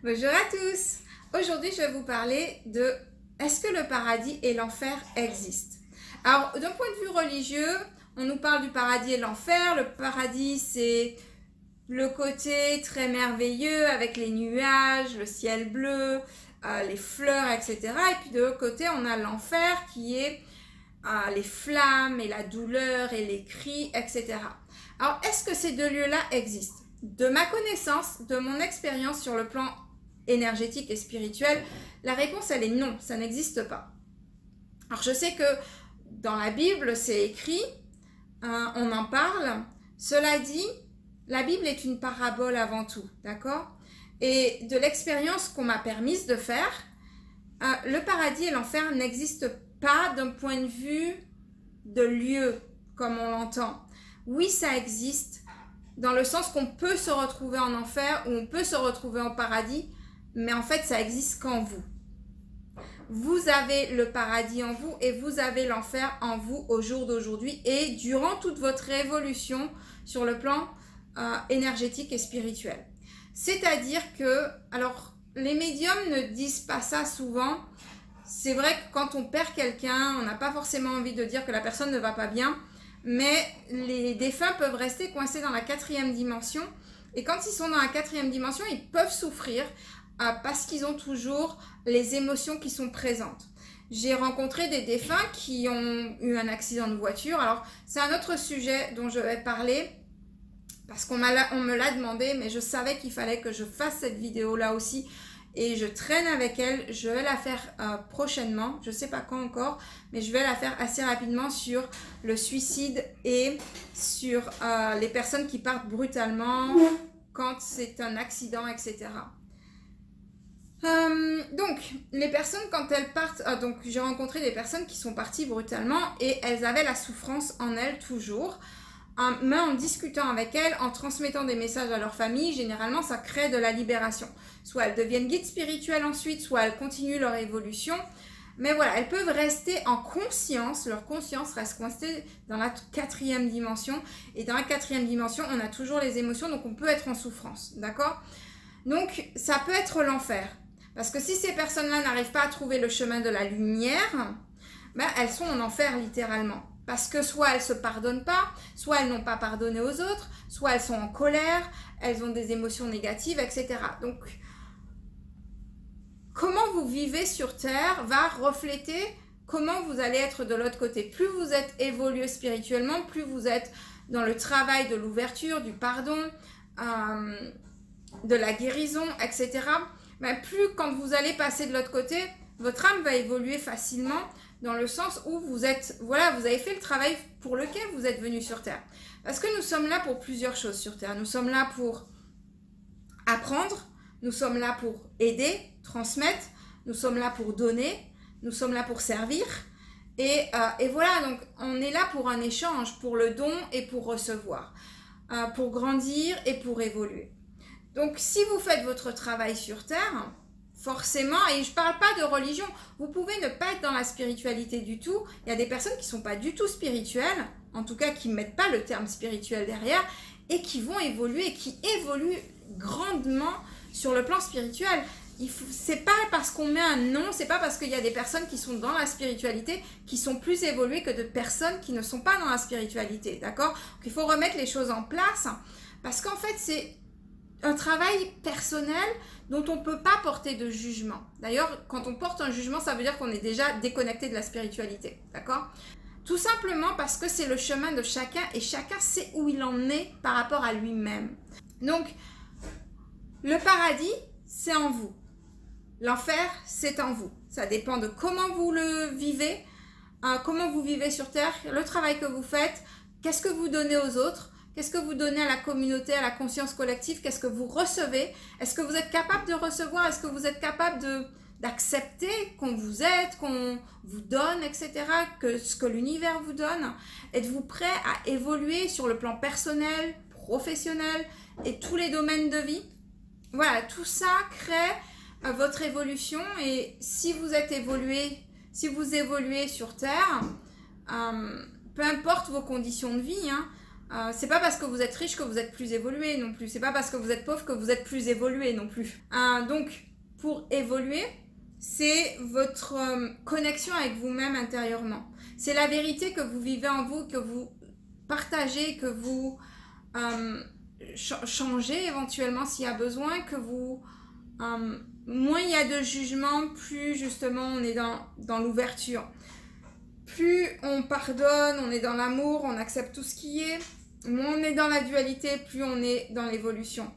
Bonjour à tous. Aujourd'hui, je vais vous parler de est-ce que le paradis et l'enfer existent? Alors, d'un point de vue religieux, on nous parle du paradis et de l'enfer. Le paradis, c'est le côté très merveilleux avec les nuages, le ciel bleu, les fleurs, etc. Et puis de l'autre côté, on a l'enfer qui est les flammes et la douleur et les cris, etc. Alors, est-ce que ces deux lieux-là existent? De ma connaissance, de mon expérience sur le plan énergétique et spirituel, la réponse elle est non, ça n'existe pas. Alors je sais que dans la Bible c'est écrit, on en parle. Cela dit, la Bible est une parabole avant tout, d'accord? Et de l'expérience qu'on m'a permise de faire, le paradis et l'enfer n'existent pas d'un point de vue de lieu comme on l'entend. Oui, ça existe dans le sens qu'on peut se retrouver en enfer ou on peut se retrouver en paradis, mais en fait ça existe qu'en vous. Vous avez le paradis en vous et vous avez l'enfer en vous au jour d'aujourd'hui et durant toute votre évolution sur le plan énergétique et spirituel. C'est-à-dire que, alors les médiums ne disent pas ça souvent. C'est vrai que quand on perd quelqu'un, on n'a pas forcément envie de dire que la personne ne va pas bien, mais les défunts peuvent rester coincés dans la 4e dimension. Et quand ils sont dans la 4e dimension, ils peuvent souffrir parce qu'ils ont toujours les émotions qui sont présentes. J'ai rencontré des défunts qui ont eu un accident de voiture. Alors, c'est un autre sujet dont je vais parler parce qu'on me l'a demandé, mais je savais qu'il fallait que je fasse cette vidéo-là aussi. Et je traîne avec elle, je vais la faire prochainement, je ne sais pas quand encore, mais je vais la faire assez rapidement sur le suicide et sur les personnes qui partent brutalement quand c'est un accident, etc. Donc, les personnes quand elles partent, donc j'ai rencontré des personnes qui sont parties brutalement et elles avaient la souffrance en elles toujours. Mais en discutant avec elles, en transmettant des messages à leur famille, généralement ça crée de la libération. Soit elles deviennent guides spirituels ensuite, soit elles continuent leur évolution. Mais voilà, elles peuvent rester en conscience, leur conscience reste coincée dans la 4e dimension. Et dans la 4e dimension, on a toujours les émotions, donc on peut être en souffrance, d'accord? Donc ça peut être l'enfer. Parce que si ces personnes-là n'arrivent pas à trouver le chemin de la lumière, ben, elles sont en enfer littéralement. Parce que soit elles ne se pardonnent pas, soit elles n'ont pas pardonné aux autres, soit elles sont en colère, elles ont des émotions négatives, etc. Donc, comment vous vivez sur Terre va refléter comment vous allez être de l'autre côté. Plus vous êtes évolué spirituellement, plus vous êtes dans le travail de l'ouverture, du pardon, de la guérison, etc. Mais plus quand vous allez passer de l'autre côté, votre âme va évoluer facilement dans le sens où vous êtes, voilà, vous avez fait le travail pour lequel vous êtes venu sur Terre. Parce que nous sommes là pour plusieurs choses sur Terre. Nous sommes là pour apprendre, nous sommes là pour aider, transmettre, nous sommes là pour donner, nous sommes là pour servir. Et voilà, donc on est là pour un échange, pour le don et pour recevoir, pour grandir et pour évoluer. Donc si vous faites votre travail sur Terre, forcément, et je ne parle pas de religion, vous pouvez ne pas être dans la spiritualité du tout. Il y a des personnes qui ne sont pas du tout spirituelles, en tout cas qui ne mettent pas le terme spirituel derrière, et qui vont évoluer, et qui évoluent grandement sur le plan spirituel. C'est pas parce qu'on met un nom, c'est pas parce qu'il y a des personnes qui sont dans la spiritualité qui sont plus évoluées que de personnes qui ne sont pas dans la spiritualité, d'accord? Il faut remettre les choses en place, parce qu'en fait, c'est un travail personnel dont on ne peut pas porter de jugement. D'ailleurs, quand on porte un jugement, ça veut dire qu'on est déjà déconnecté de la spiritualité, d'accord? Tout simplement parce que c'est le chemin de chacun et chacun sait où il en est par rapport à lui-même. Donc, le paradis, c'est en vous. L'enfer, c'est en vous. Ça dépend de comment vous le vivez, comment vous vivez sur Terre, le travail que vous faites, qu'est-ce que vous donnez aux autres. Qu'est-ce que vous donnez à la communauté, à la conscience collective? Qu'est-ce que vous recevez? Est-ce que vous êtes capable de recevoir? Est-ce que vous êtes capable d'accepter qu'on vous aide, qu'on vous donne, etc. Que ce que l'univers vous donne? Êtes-vous prêt à évoluer sur le plan personnel, professionnel et tous les domaines de vie? Voilà, tout ça crée votre évolution. Et si vous êtes évolué, si vous évoluez sur Terre, peu importe vos conditions de vie, C'est pas parce que vous êtes riche que vous êtes plus évolué non plus. C'est pas parce que vous êtes pauvre que vous êtes plus évolué non plus. Donc, pour évoluer, c'est votre connexion avec vous-même intérieurement. C'est la vérité que vous vivez en vous, que vous partagez, que vous changez éventuellement s'il y a besoin, que vous... moins il y a de jugement, plus justement on est dans l'ouverture. Plus on pardonne, on est dans l'amour, on accepte tout ce qui est. Moins on est dans la dualité, plus on est dans l'évolution.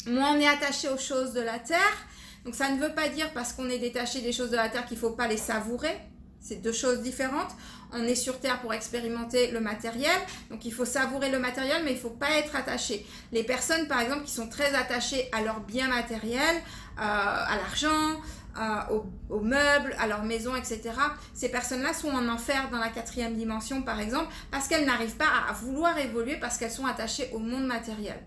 Moins on est attaché aux choses de la terre. Donc ça ne veut pas dire parce qu'on est détaché des choses de la terre qu'il ne faut pas les savourer. C'est deux choses différentes. On est sur terre pour expérimenter le matériel. Donc il faut savourer le matériel, mais il ne faut pas être attaché. Les personnes par exemple qui sont très attachées à leurs biens matériels, à l'argent, aux meubles, à leur maison, etc. Ces personnes-là sont en enfer dans la 4e dimension, par exemple, parce qu'elles n'arrivent pas à vouloir évoluer parce qu'elles sont attachées au monde matériel.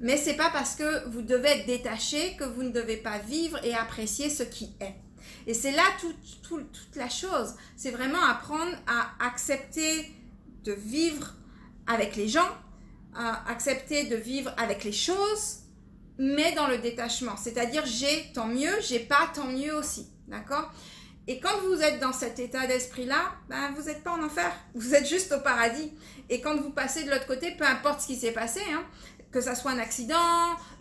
Mais c'est pas parce que vous devez être détaché que vous ne devez pas vivre et apprécier ce qui est. Et c'est là toute la chose. C'est vraiment apprendre à accepter de vivre avec les gens, accepter de vivre avec les choses, mais dans le détachement. C'est-à-dire, j'ai, tant mieux, j'ai pas, tant mieux aussi. D'accord ? Et quand vous êtes dans cet état d'esprit-là, ben, vous n'êtes pas en enfer. Vous êtes juste au paradis. Et quand vous passez de l'autre côté, peu importe ce qui s'est passé, hein, que ça soit un accident,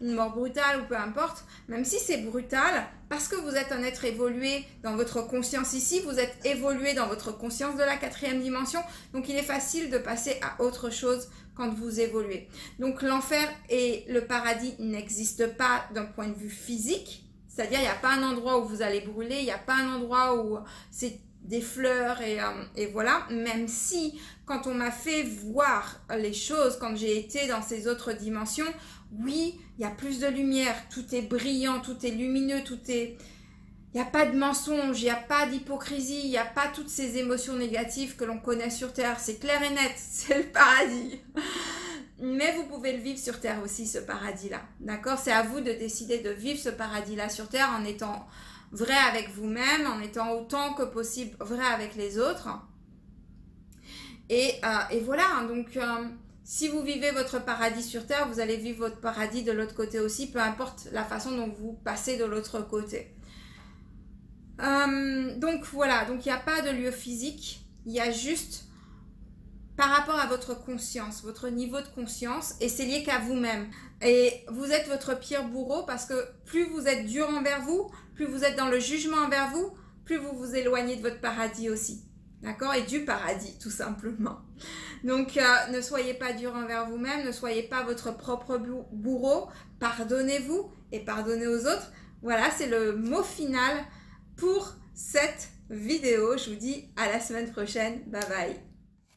une mort brutale ou peu importe, même si c'est brutal, parce que vous êtes un être évolué dans votre conscience ici, vous êtes évolué dans votre conscience de la 4e dimension, donc il est facile de passer à autre chose quand vous évoluez. Donc l'enfer et le paradis n'existent pas d'un point de vue physique, c'est-à-dire il n'y a pas un endroit où vous allez brûler, il n'y a pas un endroit où c'est des fleurs et voilà, même si quand on m'a fait voir les choses, quand j'ai été dans ces autres dimensions, oui, il y a plus de lumière, tout est brillant, tout est lumineux, il n'y a pas de mensonge, il n'y a pas d'hypocrisie, il n'y a pas toutes ces émotions négatives que l'on connaît sur Terre, c'est clair et net, c'est le paradis. Mais vous pouvez le vivre sur Terre aussi, ce paradis-là, d'accord? C'est à vous de décider de vivre ce paradis-là sur Terre en étant vrai avec vous-même, en étant autant que possible vrai avec les autres. Et voilà, donc si vous vivez votre paradis sur Terre, vous allez vivre votre paradis de l'autre côté aussi, peu importe la façon dont vous passez de l'autre côté. Donc voilà, donc il n'y a pas de lieu physique, il y a juste par rapport à votre conscience, votre niveau de conscience, et c'est lié qu'à vous-même. Et vous êtes votre pire bourreau parce que plus vous êtes dur envers vous, plus vous êtes dans le jugement envers vous, plus vous vous éloignez de votre paradis aussi. D'accord? Et du paradis, tout simplement. Donc, ne soyez pas dur envers vous-même, ne soyez pas votre propre bourreau. Pardonnez-vous et pardonnez aux autres. Voilà, c'est le mot final pour cette vidéo. Je vous dis à la semaine prochaine. Bye bye.